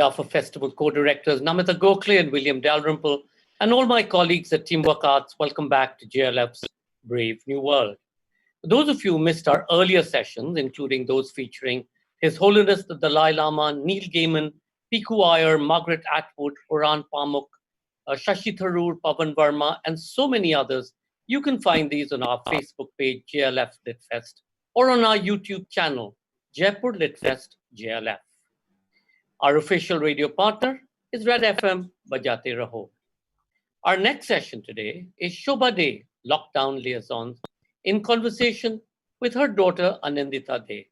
behalf of Festival co-directors Namita Gokhale and William Dalrymple, and all my colleagues at Teamwork Arts, welcome back to JLF's Brave New World. For those of you who missed our earlier sessions, including those featuring His Holiness the Dalai Lama, Neil Gaiman, Piku Iyer, Margaret Atwood, Horan Pamuk, Shashi Tharoor, Pavan Verma, and so many others, you can find these on our Facebook page, JLF Litfest, or on our YouTube channel, Jaipur Litfest JLF. Our official radio partner is Red FM, Bajate Raho. Our next session today is Shobhaa Day, Lockdown Liaisons, in conversation with her daughter Anandita Day.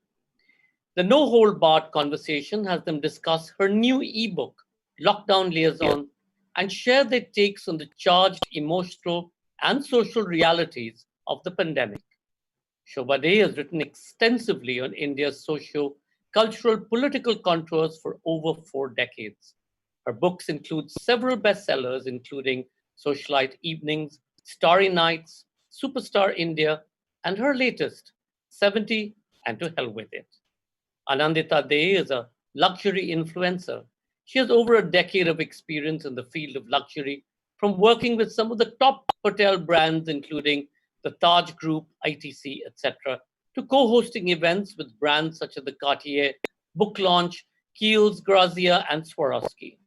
The no-hold-barred conversation has them discuss her new ebook, Lockdown Liaisons, and share their takes on the charged emotional and social realities of the pandemic. Shobhaa Day has written extensively on India's socio-cultural political contours for over 4 decades. Her books include several bestsellers, including Socialite Evenings, Starry Nights, Superstar India, and her latest, 70 and To Hell With It. Anandita Day is a luxury influencer. She has over a decade of experience in the field of luxury, from working with some of the top hotel brands, including the Taj Group, ITC, etc., to co-hosting events with brands such as the Cartier, Book Launch, Kiehl's, Grazia, and Swarovski.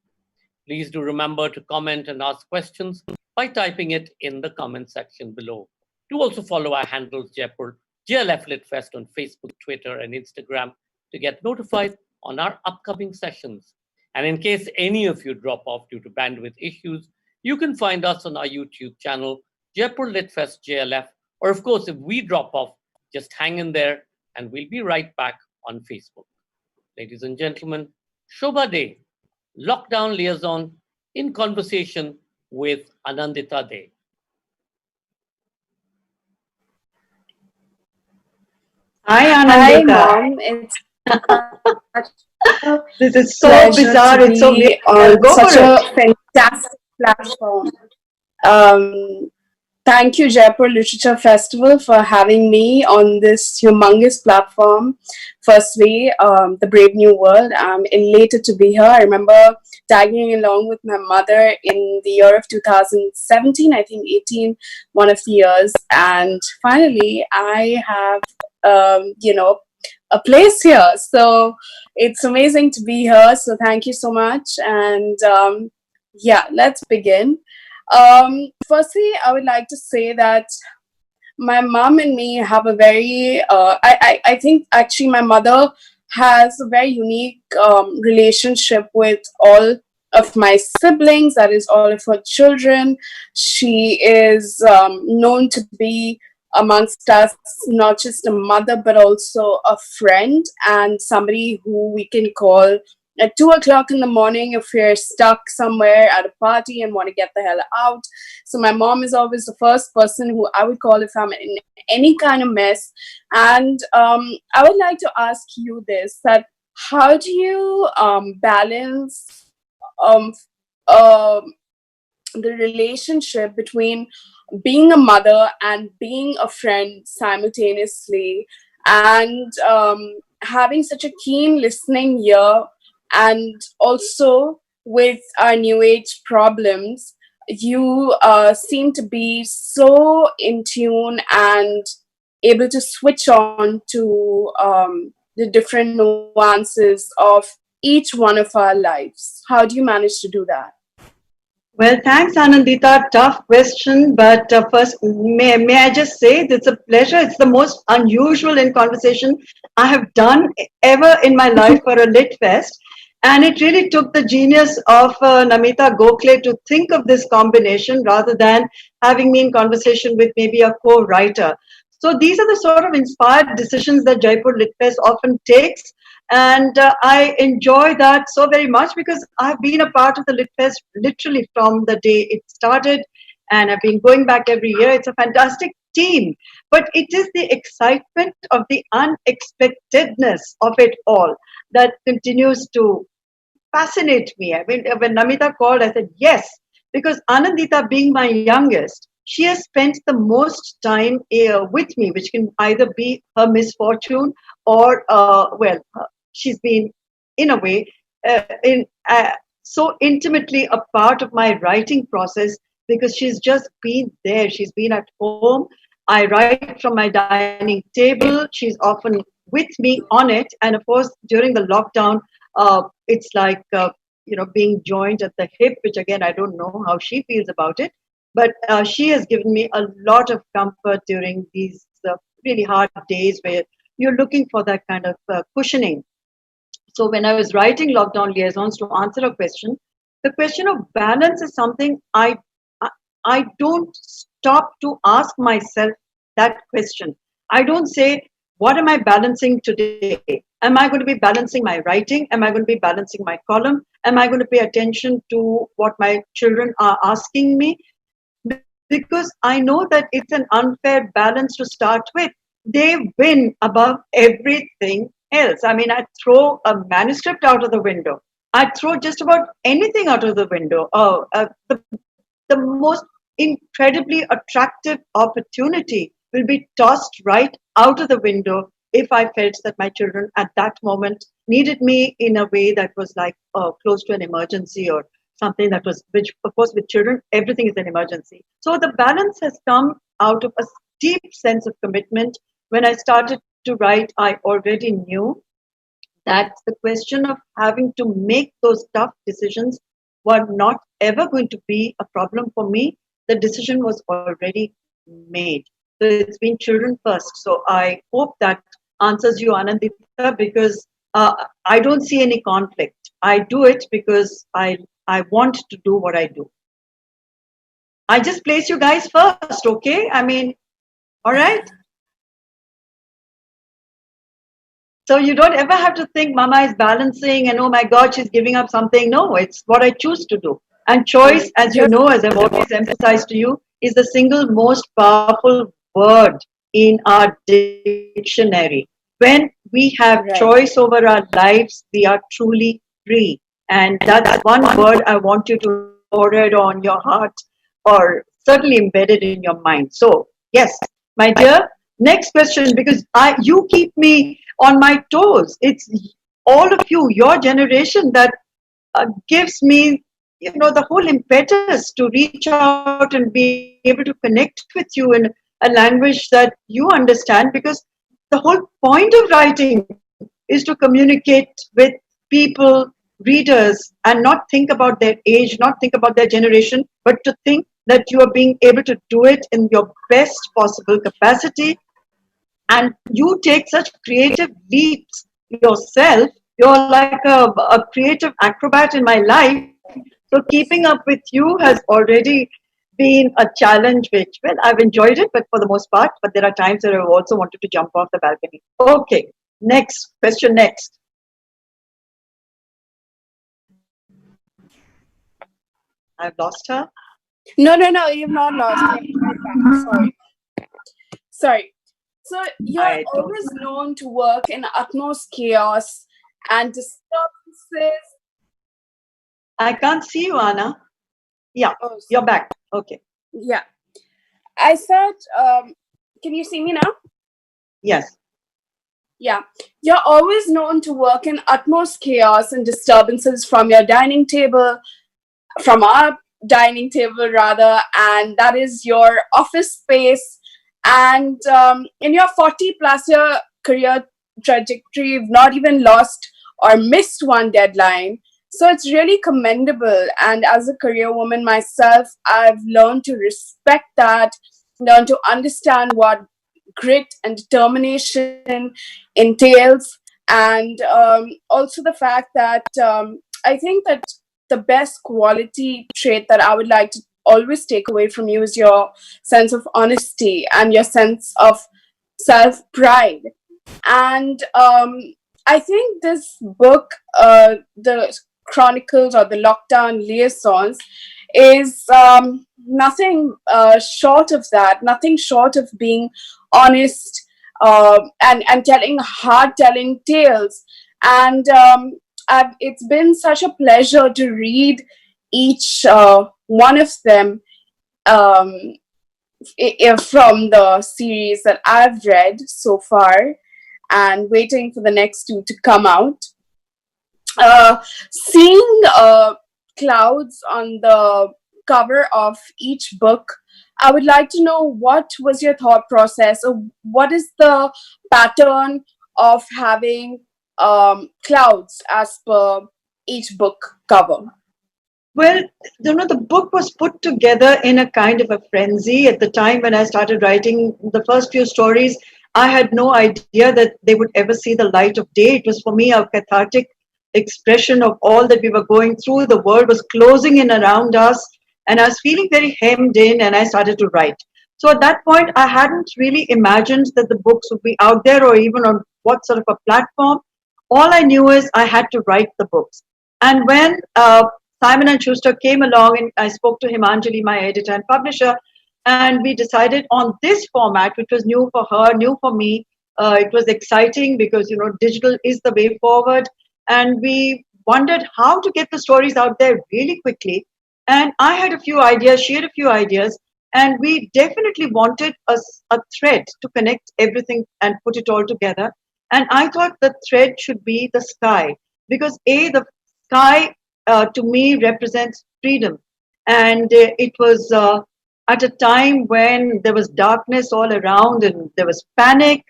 Please do remember to comment and ask questions by typing it in the comment section below. Do also follow our handles Jaipur, JLF Litfest on Facebook, Twitter, and Instagram to get notified on our upcoming sessions. And in case any of you drop off due to bandwidth issues, you can find us on our YouTube channel, Jaipur Litfest JLF, or of course, if we drop off, just hang in there and we'll be right back on Facebook. Ladies and gentlemen, Shobhaa Day, Lockdown Liaison, in conversation with Anandita Day. Hi, Anandita. Hi, Mom. It's This is so bizarre. It's so weird. Go such for a it. fantastic platform. Thank you, Jaipur Literature Festival, for having me on this humongous platform. Firstly, the Brave New World. I'm elated to be here. I remember tagging along with my mother in the year of 2017, I think 18, one of the years. And finally, I have, a place here. So it's amazing to be here. So thank you so much. And let's begin. Firstly, I would like to say that my mom and me have a very, I think actually my mother has a very unique relationship with all of my siblings, that is all of her children. She is known to be amongst us not just a mother but also a friend and somebody who we can call at 2 o'clock in the morning if we're stuck somewhere at a party and want to get the hell out. So my mom is always the first person who I would call if I'm in any kind of mess. And I would like to ask you this, that how do you balance the relationship between being a mother and being a friend simultaneously, and having such a keen listening ear, and also with our new age problems, you seem to be so in tune and able to switch on to the different nuances of each one of our lives. How do you manage to do that? Well, thanks, Anandita. Tough question, but first, may I just say it's a pleasure. It's the most unusual in conversation I have done ever in my life for a Lit Fest. And it really took the genius of Namita Gokhale to think of this combination rather than having me in conversation with maybe a co-writer. So these are the sort of inspired decisions that Jaipur Lit Fest often takes. And I enjoy that so very much because I've been a part of the Lit Fest literally from the day it started, and I've been going back every year. It's a fantastic team, but it is the excitement of the unexpectedness of it all that continues to fascinate me. I mean, when Namita called, I said yes, because Anandita, being my youngest, she has spent the most time with me, which can either be her misfortune or, she's been, in a way, so intimately a part of my writing process because she's just been there. She's been at home. I write from my dining table. She's often with me on it. And of course, during the lockdown, it's like, being joined at the hip, which again, I don't know how she feels about it. But she has given me a lot of comfort during these really hard days where you're looking for that kind of cushioning. So when I was writing Lockdown Liaisons, to answer a question, the question of balance is something I I don't stop to ask myself that question. I don't say, what am I balancing today? Am I going to be balancing my writing? Am I going to be balancing my column? Am I going to pay attention to what my children are asking me? Because I know that it's an unfair balance to start with. They win above everything else. I mean, I throw a manuscript out of the window. I throw just about anything out of the window. The most incredibly attractive opportunity will be tossed right out of the window if I felt that my children at that moment needed me in a way that was like close to an emergency or something that was, which of course with children, everything is an emergency. So the balance has come out of a deep sense of commitment. When I started to write, I already knew that the question of having to make those tough decisions were not ever going to be a problem for me. The decision was already made. So it's been children first. So I hope that answers you, Anandita, because I don't see any conflict. I do it because I want to do what I do. I just place you guys first, okay? I mean, all right? So you don't ever have to think Mama is balancing and oh my God, she's giving up something. No, it's what I choose to do. And choice, as you know, as I've always emphasized to you, is the single most powerful word in our dictionary. When we have choice over our lives, we are truly free. And that's one word I want you to pour it on your heart or certainly embedded in your mind. So, yes, my dear, next question, because you keep me on my toes. It's all of you, your generation, that gives me, the whole impetus to reach out and be able to connect with you in a language that you understand, because the whole point of writing is to communicate with people, readers, and not think about their age, not think about their generation, but to think that you are being able to do it in your best possible capacity. And you take such creative leaps yourself. You're like a creative acrobat in my life. So keeping up with you has already been a challenge, which, well, I've enjoyed it, but for the most part, but there are times that I've also wanted to jump off the balcony. Okay, next question, next. I've lost her. No, you've not lost. Sorry. Sorry. So you're always known to work in utmost chaos and disturbances. I can't see you, Anna. Yeah, you're back. Okay. Yeah. I said, can you see me now? Yes. Yeah. You're always known to work in utmost chaos and disturbances from your dining table, from our dining table rather, and that is your office space. And in your 40 plus year career trajectory, you've not even lost or missed one deadline. So it's really commendable. And as a career woman myself, I've learned to respect that, learn to understand what grit and determination entails. And also the fact that I think that the best quality trait that I would like to always take away from you is your sense of honesty and your sense of self-pride. And I think this book, the Chronicles or the Lockdown Liaisons, is nothing short of that, nothing short of being honest and telling hard-telling tales. And it's been such a pleasure to read each one of them from the series that I've read so far, and waiting for the next two to come out. Seeing clouds on the cover of each book, I would like to know what was your thought process, or what is the pattern of having clouds as per each book cover? Well, the book was put together in a kind of a frenzy. At the time when I started writing the first few stories, I had no idea that they would ever see the light of day. It was for me a cathartic expression of all that we were going through. The world was closing in around us, and I was feeling very hemmed in, and I started to write. So at that point, I hadn't really imagined that the books would be out there or even on what sort of a platform. All I knew is I had to write the books. And when Simon and Schuster came along, and I spoke to Himanjali, my editor and publisher, and we decided on this format, which was new for her, new for me. It was exciting because digital is the way forward, and we wondered how to get the stories out there really quickly. And I had a few ideas, she had a few ideas, and we definitely wanted a thread to connect everything and put it all together. And I thought the thread should be the sky, because the sky to me represents freedom. And it was at a time when there was darkness all around and there was panic.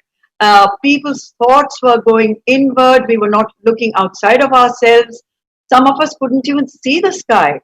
People's thoughts were going inward. We were not looking outside of ourselves. Some of us couldn't even see the sky.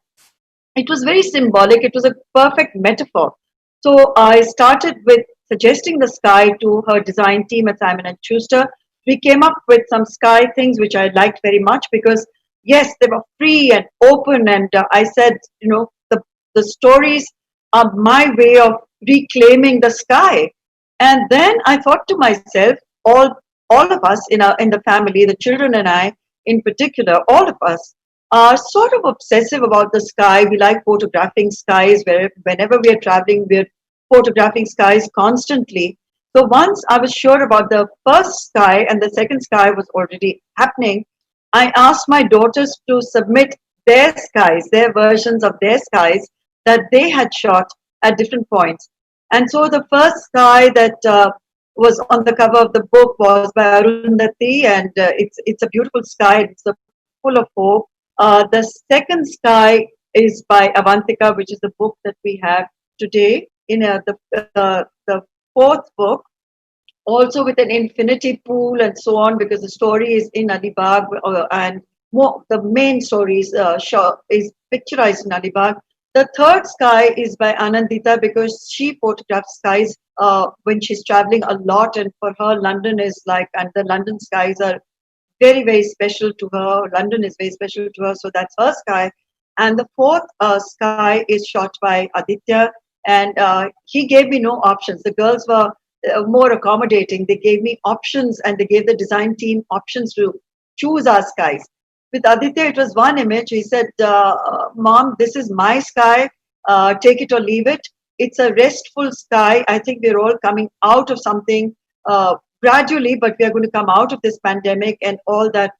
It was very symbolic. It was a perfect metaphor. So I started with suggesting the sky to her design team at Simon and Schuster. We came up with some sky things which I liked very much because yes, they were free and open. And I said, the stories are my way of reclaiming the sky. And then I thought to myself, all of us in the family, the children and I in particular, all of us are sort of obsessive about the sky. We like photographing skies. Whenever we are traveling, we're photographing skies constantly. So once I was sure about the first sky and the second sky was already happening, I asked my daughters to submit their skies, their versions of their skies that they had shot at different points. And so the first sky that was on the cover of the book was by Arundhati, and it's a beautiful sky. It's full of hope. The second sky is by Avantika, which is the book that we have today. In the fourth book, also with an infinity pool and so on, because the story is in Alibag, and the main story is picturized in Alibag. The third sky is by Anandita because she photographs skies when she's traveling a lot, and for her, London is and the London skies are very, very special to her. London is very special to her, so that's her sky. And the fourth sky is shot by Aditya, and he gave me no options. The girls were more accommodating. They gave me options, and they gave the design team options to choose our skies. With Aditya, it was one image. He said, Mom, this is my sky. Take it or leave it. It's a restful sky. I think we're all coming out of something gradually, but we are going to come out of this pandemic and all that,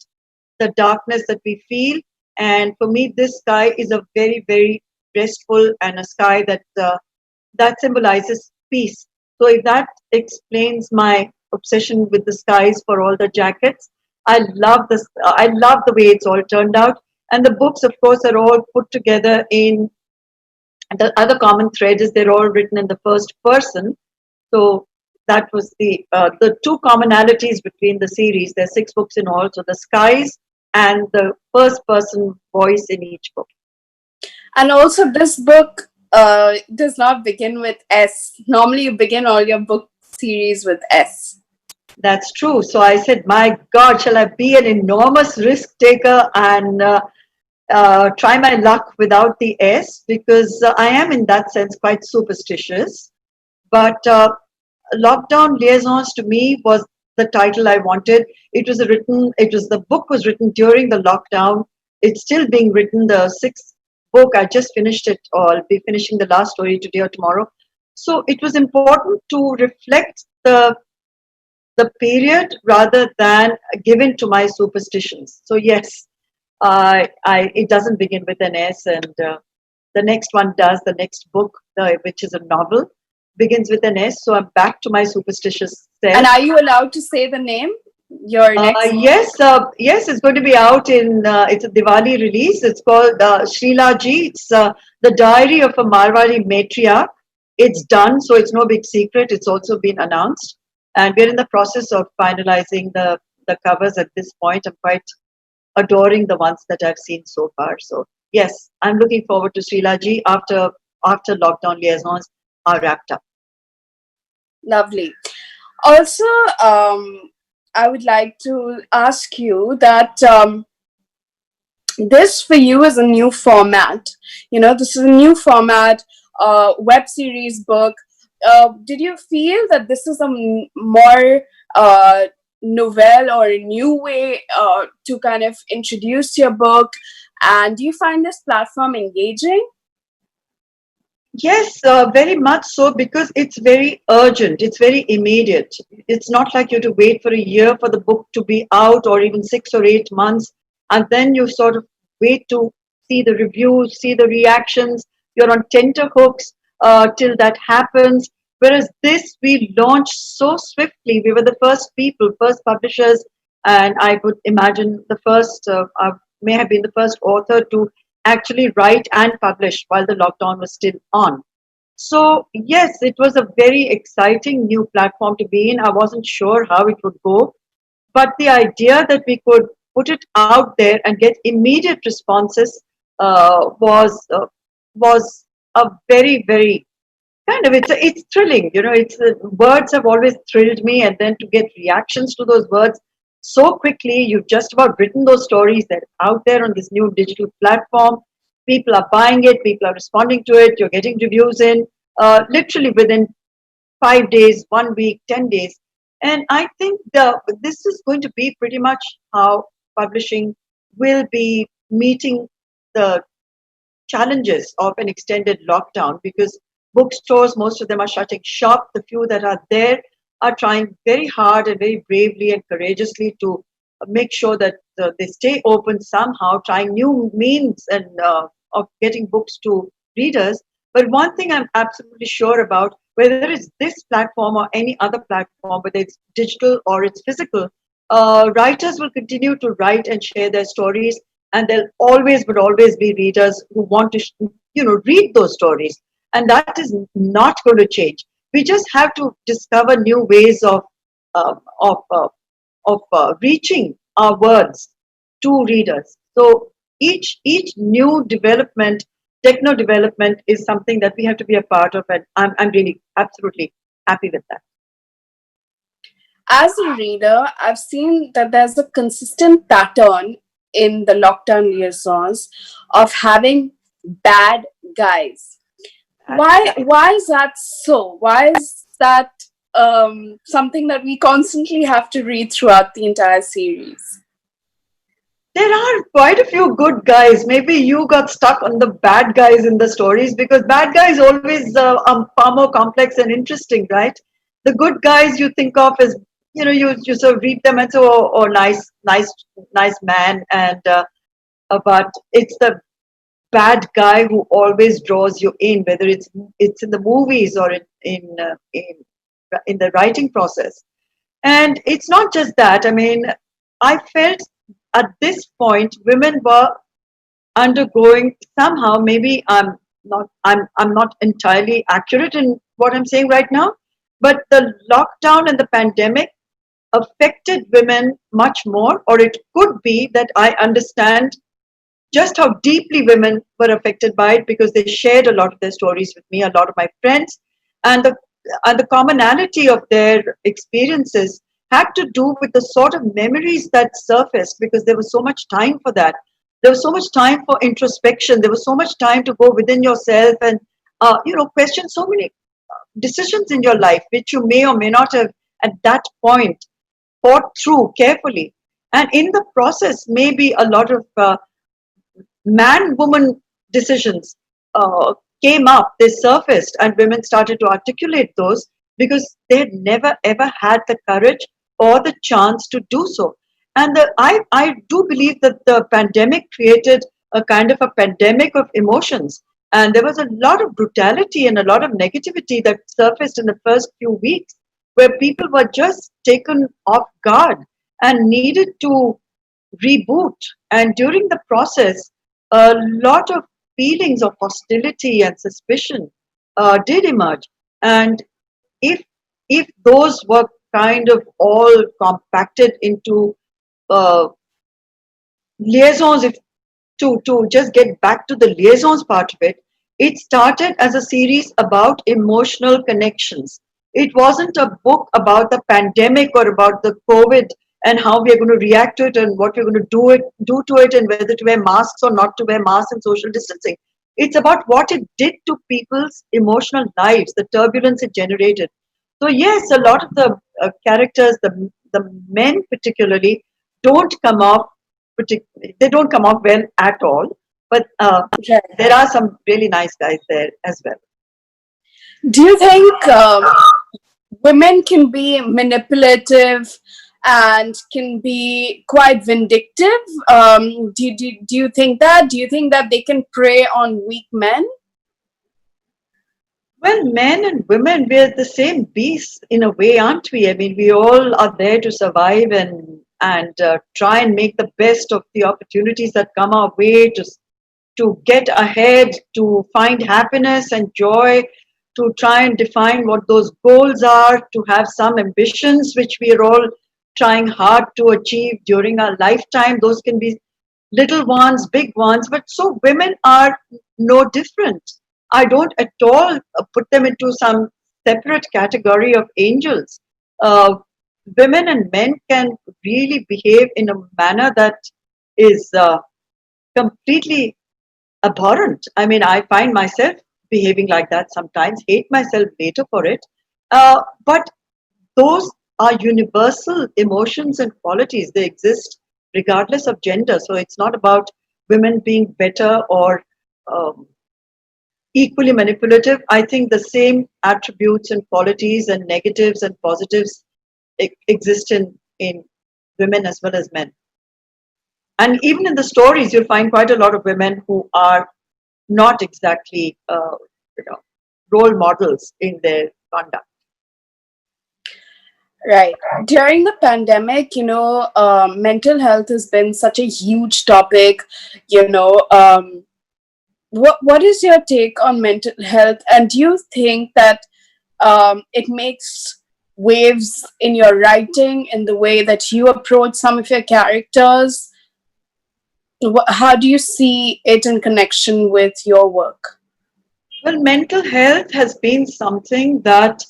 the darkness that we feel. And for me, this sky is a very, very restful and a sky that symbolizes peace. So if that explains my obsession with the skies for all the jackets, I love this. I love the way it's all turned out. And the books, of course, are all put together in the other common thread is they're all written in the first person. So that was the two commonalities between the series. There's 6 books in all. So the skies and the first person voice in each book. And also this book does not begin with S. Normally you begin all your book series with S. That's true. So I said, my God, shall I be an enormous risk taker and try my luck without the S? Because I am in that sense quite superstitious. But Lockdown Liaisons to me was the title I wanted. The book was written during the lockdown. It's still being written. The 6th book, I just finished it, or I'll be finishing the last story today or tomorrow. So it was important to reflect the period rather than given to my superstitions. So yes, it doesn't begin with an S, and the next one does. The next book, which is a novel, begins with an S. So I'm back to my superstitious self. And are you allowed to say the name? your next book? Yes, it's going to be out in, it's a Diwali release. It's called Srila Ji. It's the diary of a Marwari matriarch. It's done, so it's no big secret. It's also been announced. And we're in the process of finalizing the covers at this point. I'm quite adoring the ones that I've seen so far. So, yes, I'm looking forward to Srila Ji after lockdown liaisons are wrapped up. Lovely. Also, I would like to ask you that this for you is a new format. This is a new format, web series book. Did you feel that this is a more novel or a new way to kind of introduce your book? And do you find this platform engaging? Yes, very much so, because it's very urgent. It's very immediate. It's not like you have to wait for a year for the book to be out, or even 6 or 8 months, and then you sort of wait to see the reviews, see the reactions. You're on tenterhooks till that happens. Whereas this, we launched so swiftly. We were the first people, first publishers, and I would imagine the first, may have been the first author to actually write and publish while the lockdown was still on. So, yes, it was a very exciting new platform to be in. I wasn't sure how it would go, but the idea that we could put it out there and get immediate responses was a very, very kind of, it's thrilling. It's words have always thrilled me, and then to get reactions to those words so quickly. You've just about written those stories that are out there on this new digital platform. People are buying it, people are responding to it, you're getting reviews in literally within 5 days, 1 week, 10 days. And I think this is going to be pretty much how publishing will be meeting the challenges of an extended lockdown, because bookstores, most of them are shutting shop. The few that are there are trying very hard and very bravely and courageously to make sure that they stay open somehow, trying new means and of getting books to readers. But one thing I'm absolutely sure about, whether it's this platform or any other platform, whether it's digital or it's physical, writers will continue to write and share their stories, and there would always be readers who want to read those stories, and that is not going to change. We just have to discover new ways of reaching our words to readers. So each new development, techno development, is something that we have to be a part of, and I'm really absolutely happy with that. As a reader, I've seen that there's a consistent pattern in the lockdown liaisons of having bad guys. Why is that so? Why is that something that we constantly have to read throughout the entire series? There are quite a few good guys. Maybe you got stuck on the bad guys in the stories, because bad guys always far more complex and interesting, right? The good guys you think of as, you sort of read them and say, oh, nice man, and but it's the bad guy who always draws you in, whether it's in the movies or in the writing process. And it's not just that. I mean, I felt at this point women were undergoing, somehow, maybe I'm not entirely accurate in what I'm saying right now, but the lockdown and the pandemic affected women much more, or it could be that I understand just how deeply women were affected by it, because they shared a lot of their stories with me, a lot of my friends, and the commonality of their experiences had to do with the sort of memories that surfaced, because there was so much time for that. There was so much time for introspection. There was so much time to go within yourself and question so many decisions in your life which you may or may not have at that point thought through carefully. And in the process, maybe a lot of man-woman decisions came up, they surfaced, and women started to articulate those, because they had never ever had the courage or the chance to do so. And I do believe that the pandemic created a kind of a pandemic of emotions. And there was a lot of brutality and a lot of negativity that surfaced in the first few weeks, where people were just taken off guard. and needed to reboot. And during the process, a lot of feelings of hostility and suspicion did emerge. And if if those were kind of all compacted into uh, liaisons, if to just get back to the liaisons part of it, it started as a series about emotional connections. It wasn't a book about the pandemic or about the COVID and how we are going to react to it and what we're going to do to it and whether to wear masks or not to wear masks and social distancing. It's about what it did to people's emotional lives, the turbulence it generated. So yes, a lot of the characters, the men particularly, don't come off they don't come off well at all. But Right. there are some really nice guys there as well. Do you think women can be manipulative and can be quite vindictive? Do you think that? Do you think that they can prey on weak men? Well, men and women, we're the same beasts in a way, aren't we? I mean, we all are there to survive and try and make the best of the opportunities that come our way to get ahead, to find happiness and joy, to try and define what those goals are, to have some ambitions which we are all trying hard to achieve during our lifetime. Those can be little ones, big ones, but so women are no different. I don't at all put them into some separate category of angels. Uh, Women and men can really behave in a manner that is completely abhorrent. I mean, I find myself behaving like that sometimes, hate myself later for it. But those are universal emotions and qualities. They exist regardless of gender. So it's not about women being better or um, equally manipulative. I think the same attributes and qualities and negatives and positives exist in women as well as men. And even in the stories, you'll find quite a lot of women who are not exactly you know, role models in their conduct. Right. During the pandemic, mental health has been such a huge topic. What is your take on mental health? And do you think that it makes waves in your writing, in the way that you approach some of your characters? How do you see it in connection with your work? Well, mental health has been something that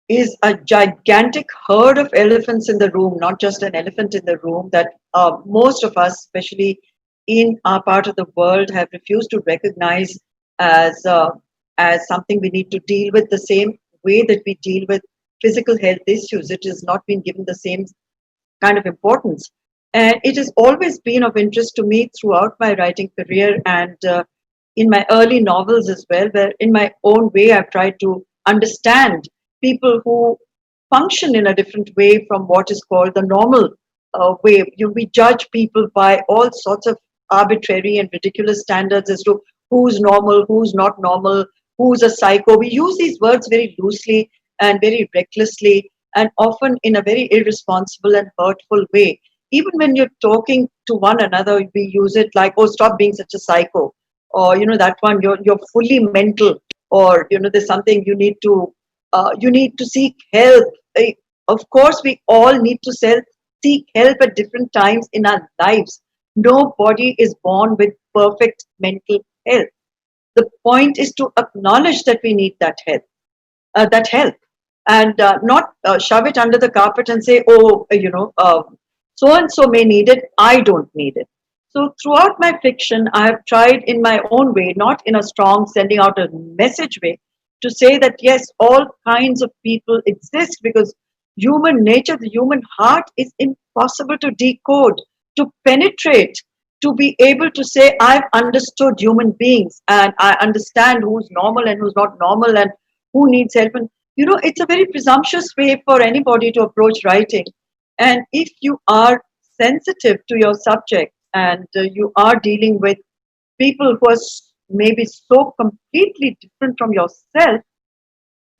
is a gigantic herd of elephants in the room, not just an elephant in the room, that most of us, especially in our part of the world, have refused to recognize as as something we need to deal with the same way that we deal with physical health issues. It has not been given the same kind of importance. And it has always been of interest to me throughout my writing career and in my early novels as well, where in my own way I've tried to understand people who function in a different way from what is called the normal way. We judge people by all sorts of arbitrary and ridiculous standards as to who's normal, who's not normal, who's a psycho. We use these words very loosely and very recklessly and often in a very irresponsible and hurtful way. Even when you're talking to one another, we use it like, oh, stop being such a psycho. Or, that one, you're fully mental. Or, there's something you need to seek help. Of course, we all need to seek help at different times in our lives. Nobody is born with perfect mental health. The point is to acknowledge that we need that help, and not shove it under the carpet and say, oh, so and so may need it, I don't need it. So throughout my fiction, I have tried in my own way, not in a strong sending out a message way, to say that yes, all kinds of people exist because human nature, the human heart is impossible to decode, to penetrate, to be able to say, I've understood human beings and I understand who's normal and who's not normal and who needs help. And it's a very presumptuous way for anybody to approach writing. And if you are sensitive to your subject and you are dealing with people who are maybe so completely different from yourself,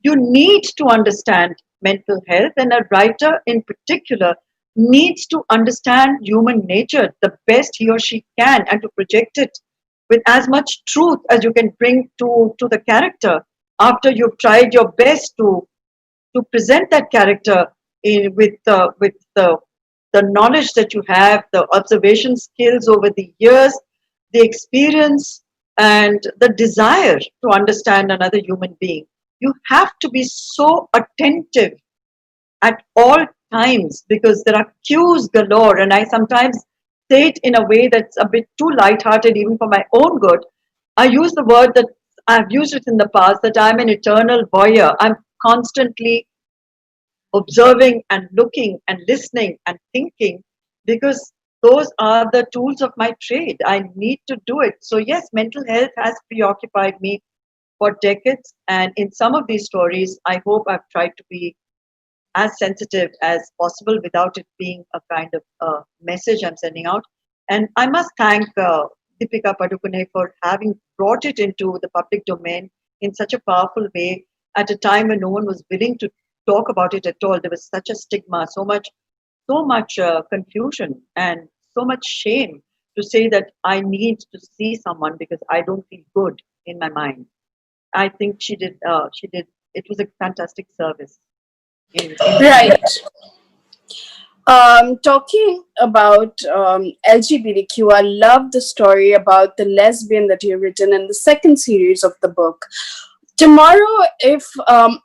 you need to understand mental health. And a writer in particular needs to understand human nature the best he or she can, and to project it with as much truth as you can bring to the character after you've tried your best to present that character with the knowledge that you have, the observation skills over the years, the experience, and the desire to understand another human being. You have to be so attentive at all times because there are cues galore, and I sometimes say it in a way that's a bit too light-hearted even for my own good. I use the word that I've used it in the past, that I'm an eternal voyeur. I'm constantly observing and looking and listening and thinking because those are the tools of my trade. I need to do it. So, yes, mental health has preoccupied me for decades. And in some of these stories, I hope I've tried to be as sensitive as possible without it being a kind of message I'm sending out. And I must thank Deepika Padukone for having brought it into the public domain in such a powerful way at a time when no one was willing to talk about it at all. There was such a stigma, so much confusion, and so much shame to say that I need to see someone because I don't feel good in my mind. I think she did. She did. It was a fantastic service. Right. Talking about LGBTQ, I love the story about the lesbian that you've written in the second series of the book. Tomorrow, if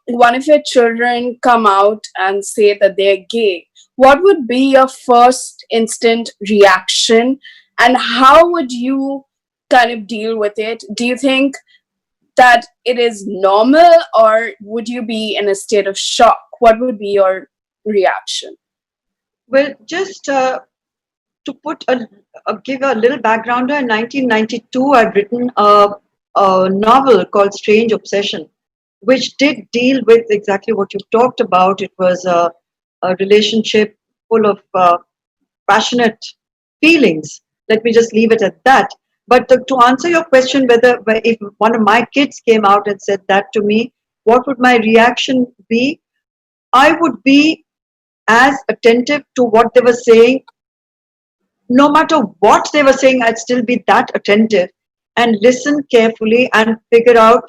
one of your children come out and say that they're gay, what would be your first instant reaction, and how would you kind of deal with it? Do you think that it is normal, or would you be in a state of shock? What would be your reaction? Well, just to give a little background, in 1992, I've written a novel called Strange Obsession, which did deal with exactly what you talked about. It was a relationship full of passionate feelings. Let me just leave it at that. But to answer your question, whether if one of my kids came out and said that to me, what would my reaction be? I would be as attentive to what they were saying. No matter what they were saying, I'd still be that attentive and listen carefully and figure out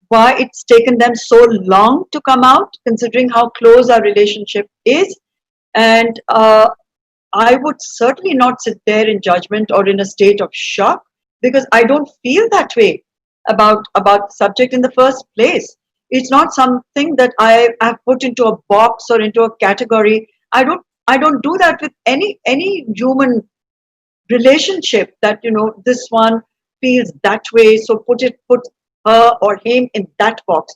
why it's taken them so long to come out, considering how close our relationship is. And I would certainly not sit there in judgment or in a state of shock because I don't feel that way about subject in the first place. It's not something that I have put into a box or into a category. I don't do that with any human relationship that this one feels that way, so put her or him in that box.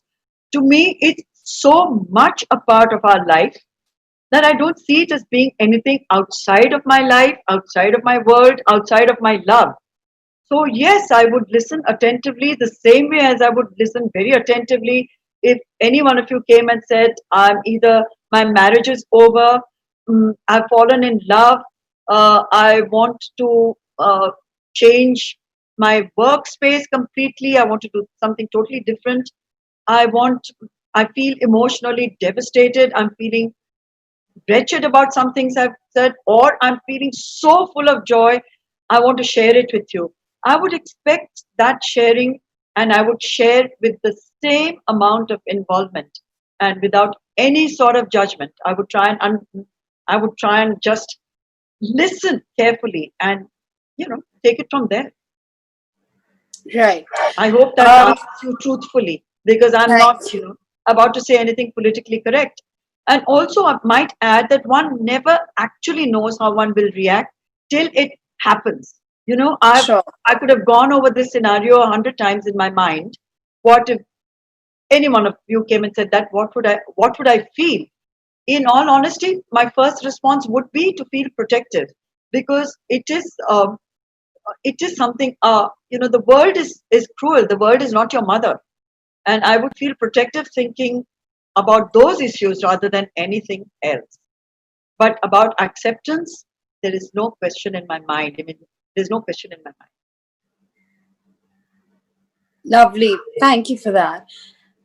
To me, it's so much a part of our life that I don't see it as being anything outside of my life, outside of my world, outside of my love. So yes, I would listen attentively the same way as I would listen very attentively if any one of you came and said, I'm either my marriage is over, I've fallen in love, I want to change my workspace completely, I want to do something totally different. I feel emotionally devastated, I'm feeling wretched about some things I've said, or I'm feeling so full of joy, I want to share it with you. I would expect that sharing, and I would share with the same amount of involvement and without any sort of judgment. I would try and just listen carefully and take it from there. Right. I hope that asks you truthfully because I'm not about to say anything politically correct. And also, I might add that one never actually knows how one will react till it happens. Sure. I could have gone over this scenario 100 times in my mind. What if any one of you came and said that? What would I feel? In all honesty, my first response would be to feel protective because it is something. The world is cruel. The world is not your mother, and I would feel protective thinking about those issues rather than anything else. But about acceptance, there is no question in my mind. I mean, there's no question in my mind. Lovely. Thank you for that.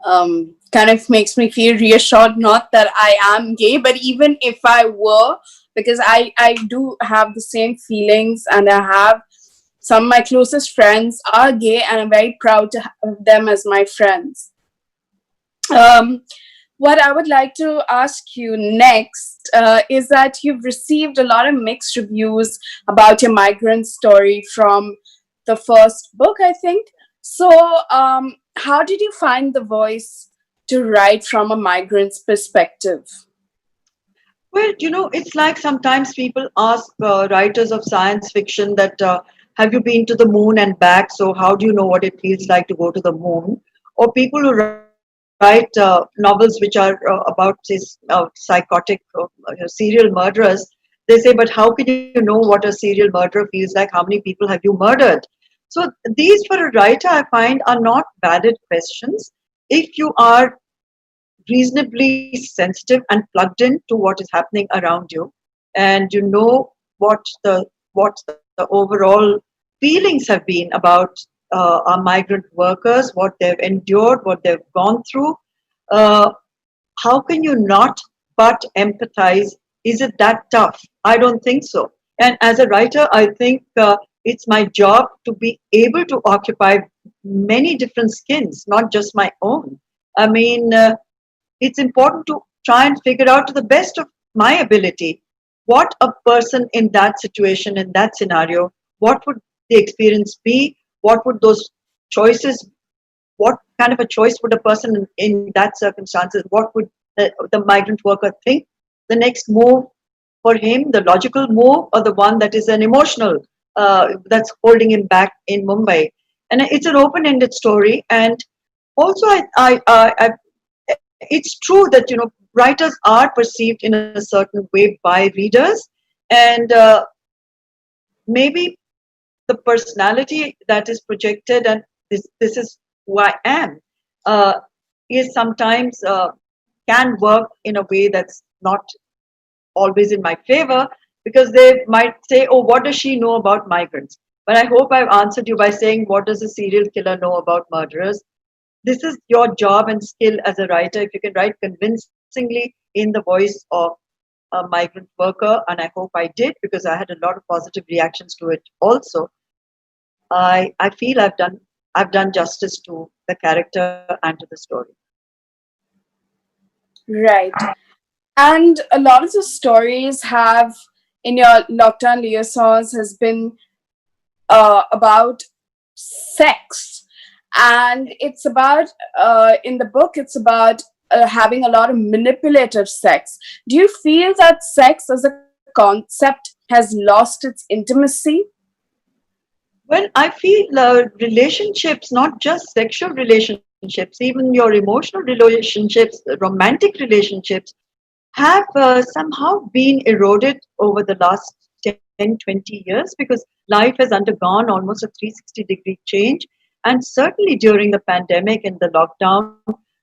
Kind of makes me feel reassured, not that I am gay, but even if I were, because I do have the same feelings, and I have some of my closest friends are gay, and I'm very proud to have them as my friends. Um, what I would like to ask you next is that you've received a lot of mixed reviews about your migrant story from the first book, I think. So, how did you find the voice to write from a migrant's perspective? Well, it's like sometimes people ask writers of science fiction that have you been to the moon and back? So how do you know what it feels like to go to the moon? Or people who write novels which are about this psychotic serial murderers. They say, but how can you know what a serial murderer feels like? How many people have you murdered? So these, for a writer, I find are not valid questions if you are reasonably sensitive and plugged in to what is happening around you, and you know what the overall feelings have been about our migrant workers, what they've endured, what they've gone through. uh, how can you not but empathize? Is it that tough? I don't think so. And as a writer, I think it's my job to be able to occupy many different skins, not just my own. I mean, it's important to try and figure out to the best of my ability what a person in that situation, in that scenario, what would the experience be? What would those choices, what kind of a choice would a person in that circumstances, what would the migrant worker think the next move for him, the logical move, or the one that is an emotional, that's holding him back in Mumbai? And it's an open-ended story. And also, it's true that writers are perceived in a certain way by readers, and maybe the personality that is projected, and this is who I am, uh, is sometimes can work in a way that's not always in my favor, because they might say, oh, what does she know about migrants? But I hope I've answered you by saying, what does a serial killer know about murderers? This is your job and skill as a writer. If you can write convincingly in the voice of a migrant worker, and I hope I did, because I had a lot of positive reactions to it also, I feel I've done justice to the character and to the story. Right. And a lot of the stories have in your lockdown liaisons has been about sex, and it's about in the book it's about having a lot of manipulative sex. Do you feel that sex as a concept has lost its intimacy? Well, I feel relationships, not just sexual relationships, even your emotional relationships, romantic relationships, have somehow been eroded over the last 10, 20 years, because life has undergone almost a 360-degree change. And certainly during the pandemic and the lockdown,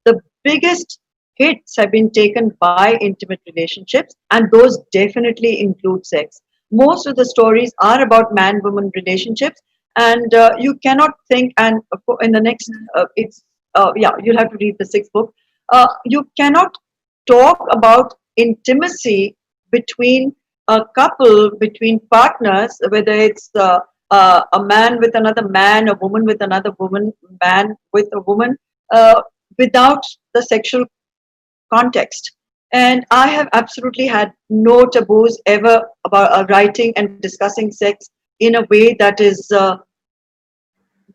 the biggest hits have been taken by intimate relationships, and those definitely include sex. Most of the stories are about man-woman relationships, and you cannot think, and in the next, yeah, you'll have to read the sixth book. You cannot talk about intimacy between a couple, between partners, whether it's a man with another man, a woman with another woman, man with a woman, without the sexual context. And I have absolutely had no taboos ever about writing and discussing sex in a way that is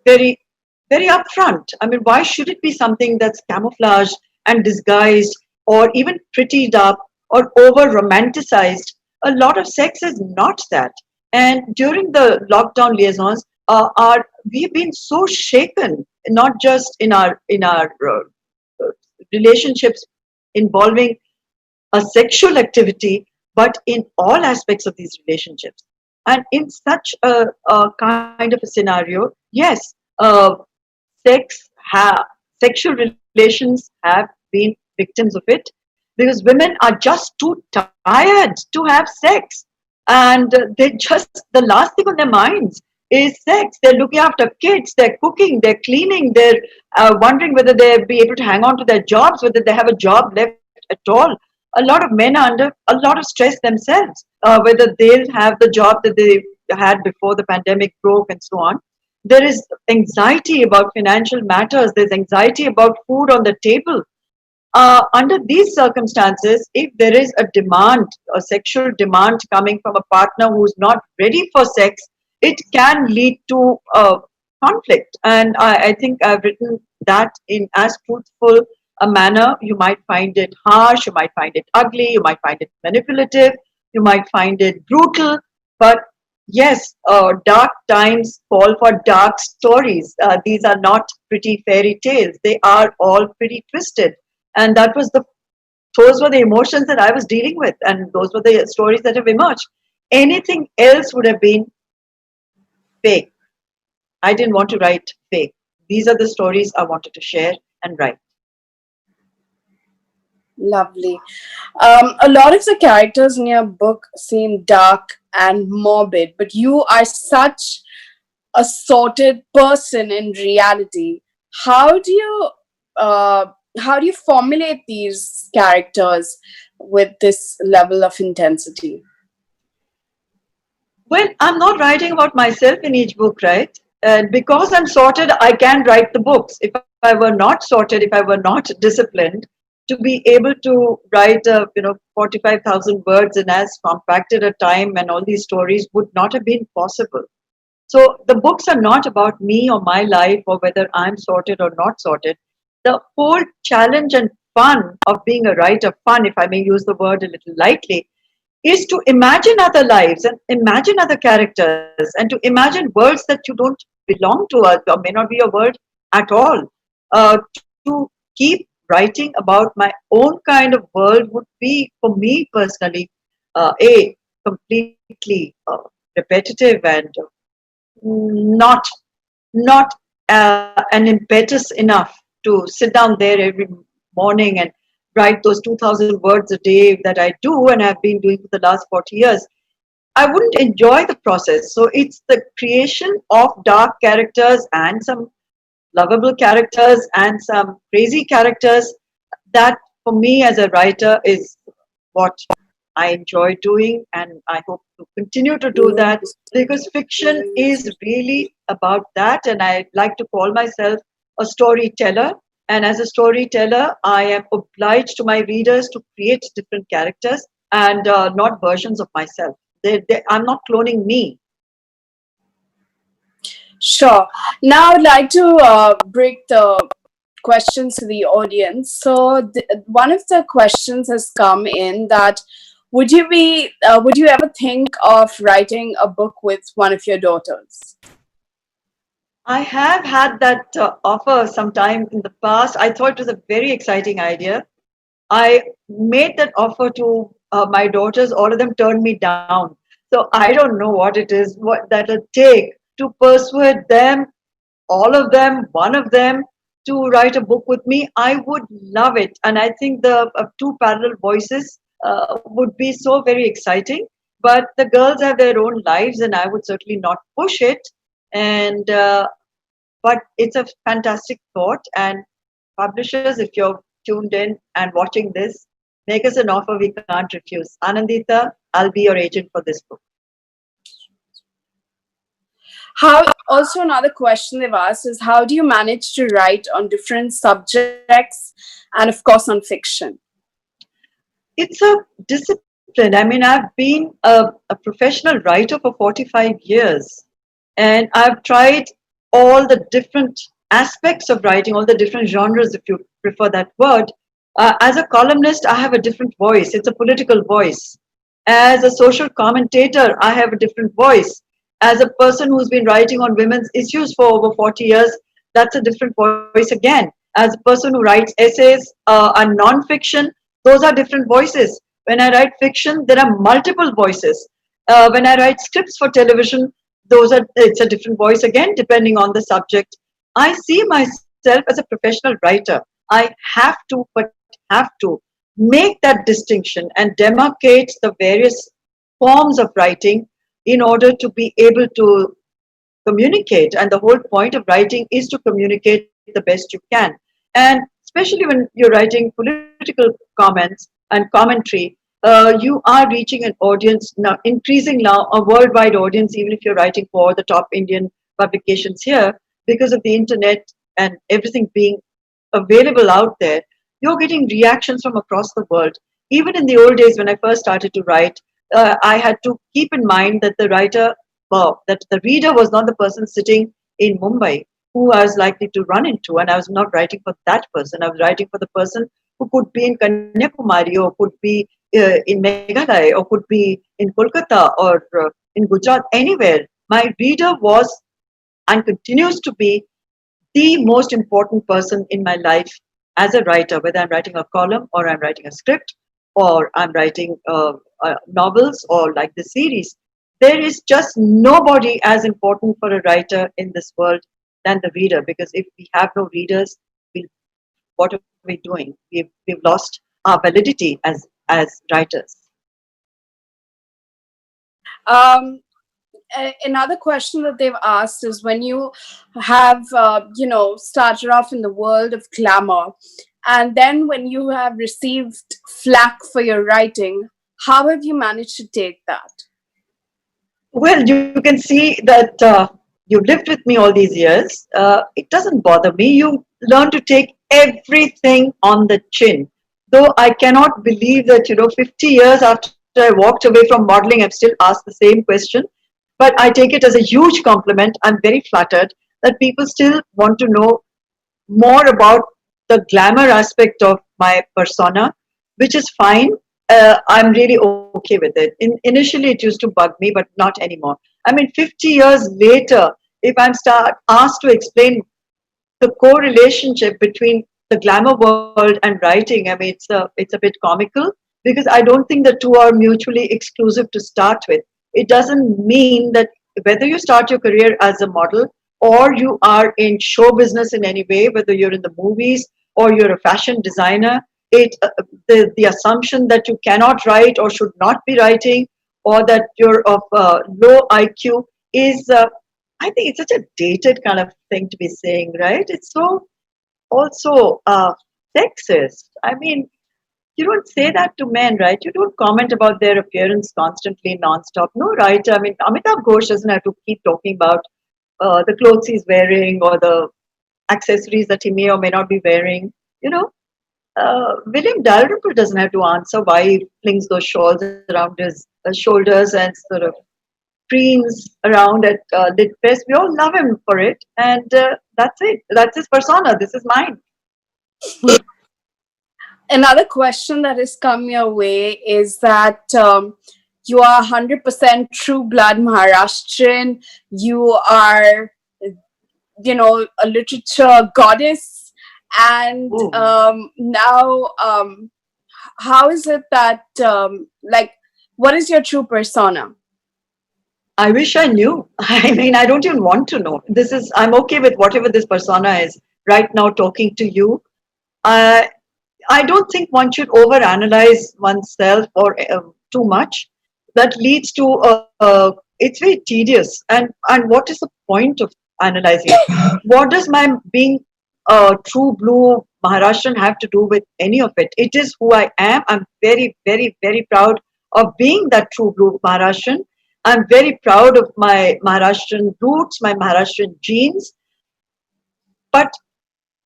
very, very upfront. I mean, why should it be something that's camouflaged and disguised, or even prettied up, or over romanticized? A lot of sex is not that. And during the lockdown liaisons, we've been so shaken, not just in our relationships involving a sexual activity, but in all aspects of these relationships. And in such a kind of a scenario, yes, sex sexual relations have been victims of it, because women are just too tired to have sex, and they just, the last thing on their minds is sex. They're looking after kids, they're cooking, they're cleaning, they're wondering whether they'll be able to hang on to their jobs, whether they have a job left at all. a lot of men are under a lot of stress themselves, whether they'll have the job that they had before the pandemic broke and so on. There is anxiety about financial matters. There's anxiety about food on the table. Under these circumstances, if there is a demand, a sexual demand coming from a partner who's not ready for sex, it can lead to conflict. And I think I've written that in as truthful a manner. You might find it harsh, you might find it ugly, you might find it manipulative, you might find it brutal. But yes, dark times call for dark stories. These are not pretty fairy tales. They are all pretty twisted. And those were the emotions that I was dealing with, and those were the stories that have emerged. Anything else would have been fake. I didn't want to write fake. These are the stories I wanted to share and write. Lovely. A lot of the characters in your book seem dark and morbid, but you are such a sorted person in reality. How do you formulate these characters with this level of intensity? Well, I'm not writing about myself in each book, right? And because I'm sorted, I can write the books. If I were not sorted, if I were not disciplined, to be able to write 45,000 words in as compacted a time and all these stories would not have been possible. So the books are not about me or my life or whether I'm sorted or not sorted. The whole challenge and fun of being a writer, fun, if I may use the word a little lightly, is to imagine other lives and imagine other characters and to imagine worlds that you don't belong to or may not be a world at all. To keep writing about my own kind of world would be, for me personally, completely repetitive and not not an impetus enough to sit down there every morning and write those 2,000 words a day that I do and have been doing for the last 40 years. I wouldn't enjoy the process. So it's the creation of dark characters and some lovable characters and some crazy characters that, for me as a writer, is what I enjoy doing, and I hope to continue to do that because fiction is really about that, and I like to call myself a storyteller. And as a storyteller, I am obliged to my readers to create different characters and not versions of myself. I'm not cloning me. Sure. Now I'd like to break the questions to the audience. So one of the questions has come in that would you ever think of writing a book with one of your daughters? I have had that offer sometime in the past. I thought it was a very exciting idea. I made that offer to my daughters. All of them turned me down. So I don't know what it is, what that'll take to persuade them, all of them, one of them, to write a book with me. I would love it. And I think the two parallel voices would be so very exciting. But the girls have their own lives, and I would certainly not push it. And but it's a fantastic thought. And publishers, if you're tuned in and watching this, make us an offer we can't refuse. Anandita, I'll be your agent for this book. Also another question they've asked is, how do you manage to write on different subjects and of course on fiction? It's a discipline. I mean, I've been a professional writer for 45 years, and I've tried all the different aspects of writing, all the different genres, if you prefer that word. As a columnist, I have a different voice. It's a political voice. As a social commentator, I have a different voice. As a person who's been writing on women's issues for over 40 years, that's a different voice again. As a person who writes essays and non-fiction, those are different voices. When I write fiction, there are multiple voices. When I write scripts for television, it's a different voice again, depending on the subject. I see myself as a professional writer. I have to make that distinction and demarcate the various forms of writing in order to be able to communicate. And the whole point of writing is to communicate the best you can. And especially when you're writing political comments, and commentary, you are reaching an audience now, increasing now a worldwide audience, even if you're writing for the top Indian publications here, because of the internet and everything being available out there. You're getting reactions from across the world. Even in the old days when I first started to write, I had to keep in mind that the writer, well, that the reader was not the person sitting in Mumbai who I was likely to run into. And I was not writing for that person. I was writing for the person who could be in Kanyakumari or could be in Meghalaya or could be in Kolkata or in Gujarat, anywhere. My reader was and continues to be the most important person in my life as a writer, whether I'm writing a column or I'm writing a script or I'm writing novels or like the series. There is just nobody as important for a writer in this world than the reader, because if we have no readers, we, what are we doing? We've lost our validity as writers. Um, Another question that they've asked is, when you have started off in the world of glamour, and then when you have received flack for your writing, how have you managed to take that? Well, you can see that you've lived with me all these years. It doesn't bother me. You learn to take everything on the chin. Though I cannot believe that, 50 years after I walked away from modeling, I'm still asked the same question. But I take it as a huge compliment. I'm very flattered that people still want to know more about the glamour aspect of my persona, which is fine. I'm really okay with it. Initially, it used to bug me, but not anymore. I mean, 50 years later, if I'm asked to explain the correlationship between the glamour world and writing, I mean, it's a bit comical, because I don't think the two are mutually exclusive to start with. It doesn't mean that whether you start your career as a model or you are in show business in any way, whether you're in the movies or you're a fashion designer, the assumption that you cannot write or should not be writing, or that you're of low IQ is, I think it's such a dated kind of thing to be saying, right? It's so also sexist. I mean, you don't say that to men, right? You don't comment about their appearance constantly, non-stop. No, right? I mean, Amitabh Ghosh doesn't have to keep talking about the clothes he's wearing or the accessories that he may or may not be wearing. You know, William Dalrymple doesn't have to answer why he flings those shawls around his shoulders and sort of preens around at Lit Fest. We all love him for it, and that's it. That's his persona. This is mine. Another question that has come your way is that you are 100% true blood Maharashtrian. You are, a literature goddess. And now, how is it that, what is your true persona? I wish I knew. I mean, I don't even want to know. I'm okay with whatever this persona is right now talking to you. I don't think one should overanalyze oneself or too much. That leads to it's very tedious. And what is the point of analyzing it? What does my being a true blue Maharashtrian have to do with any of it? It is who I am. I'm very, very, very proud of being that true blue Maharashtrian. I'm very proud of my Maharashtrian roots, my Maharashtrian genes. But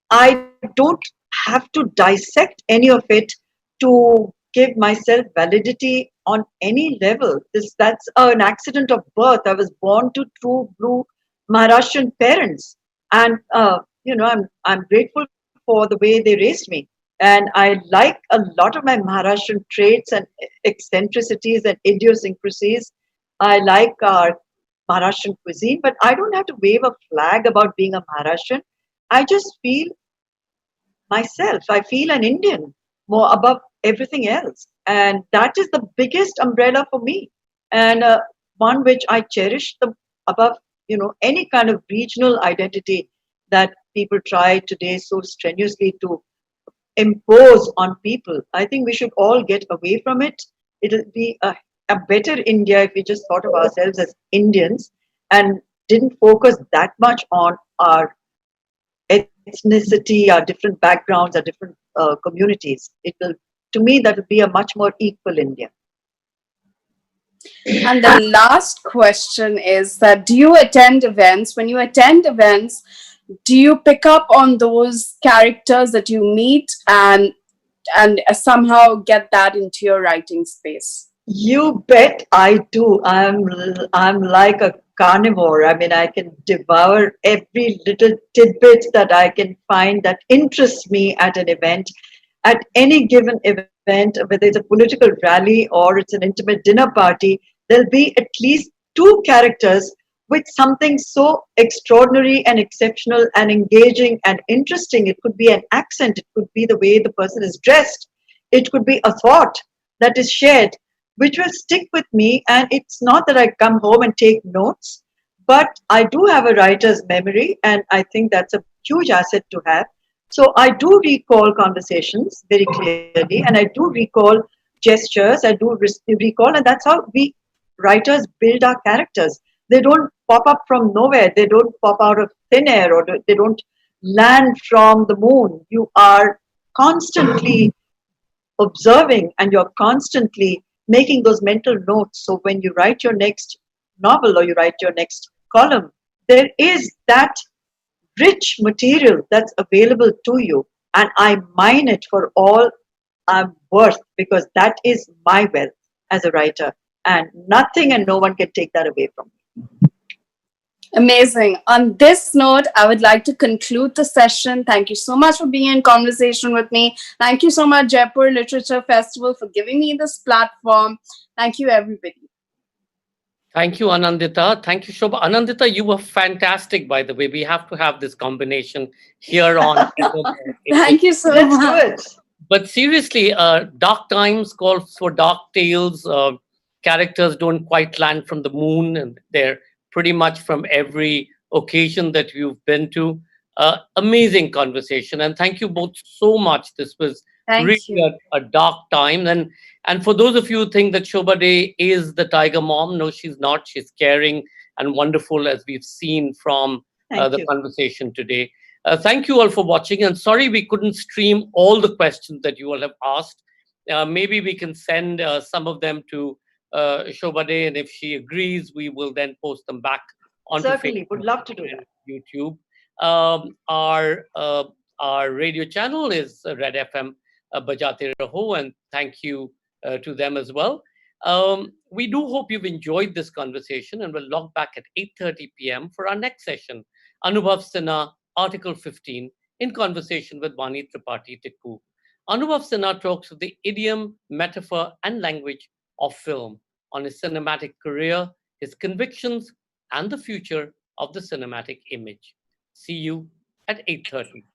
I don't have to dissect any of it to give myself validity on any level. That's an accident of birth. I was born to true blue Maharashtrian parents, and I'm grateful for the way they raised me. And I like a lot of my Maharashtrian traits and eccentricities and idiosyncrasies. I like our Maharashtrian cuisine, but I don't have to wave a flag about being a Maharashtrian. I just feel myself. I feel an Indian more above everything else. And that is the biggest umbrella for me. And one which I cherish above, any kind of regional identity that people try today so strenuously to impose on people. I think we should all get away from it. It'll be a better India if we just thought of ourselves as Indians and didn't focus that much on our ethnicity, our different backgrounds, our different communities. It will to me, that would be a much more equal India. And the last question is that do you attend events? When you attend events, do you pick up on those characters that you meet and somehow get that into your writing space? You bet I do. I'm like a carnivore. I mean, I can devour every little tidbit that I can find that interests me at an event. At any given event, whether it's a political rally or it's an intimate dinner party, there'll be at least two characters with something so extraordinary and exceptional and engaging and interesting. It could be an accent, it could be the way the person is dressed, it could be a thought that is shared, which will stick with me. And it's not that I come home and take notes, but I do have a writer's memory, and I think that's a huge asset to have. So I do recall conversations very clearly, and I do recall gestures, I do recall, and that's how we writers build our characters. They don't pop up from nowhere, they don't pop out of thin air, or they don't land from the moon. You are constantly observing and you're constantly making those mental notes. So when you write your next novel or you write your next column, there is that rich material that's available to you. And I mine it for all I'm worth, because that is my wealth as a writer. And nothing and no one can take that away from me. Amazing. On this note, I would like to conclude the session. Thank you so much for being in conversation with me. Thank you so much, Jaipur Literature Festival, for giving me this platform. Thank you, everybody. Thank you, Anandita. Thank you, Shobhaa. Anandita, you were fantastic, by the way. We have to have this combination here on. Thank you so Let's much. do it. But seriously, dark times calls for dark tales. Characters don't quite land from the moon, and they're pretty much from every occasion that you've been to. Amazing conversation, and thank you both so much. This was Thank really you. a dark time. And for those of you who think that Shobhaa Day is the tiger mom, no, she's not. She's caring and wonderful, as we've seen from Thank the you. conversation today. Thank you all for watching, and sorry we couldn't stream all the questions that you all have asked. Maybe we can send some of them to Shobhaa Day, and if she agrees, we will then post them back onto Certainly, Facebook would love to do and that. YouTube. Our radio channel is Red FM Bajate Raho, and thank you to them as well. We do hope you've enjoyed this conversation, and we'll log back at 8:30 p.m. for our next session. Anubhav Sinha, Article 15, in conversation with Vani Tripathi Tikku. Anubhav Sinha talks of the idiom, metaphor, and language of film, on his cinematic career, his convictions, and the future of the cinematic image. See you at 8:30.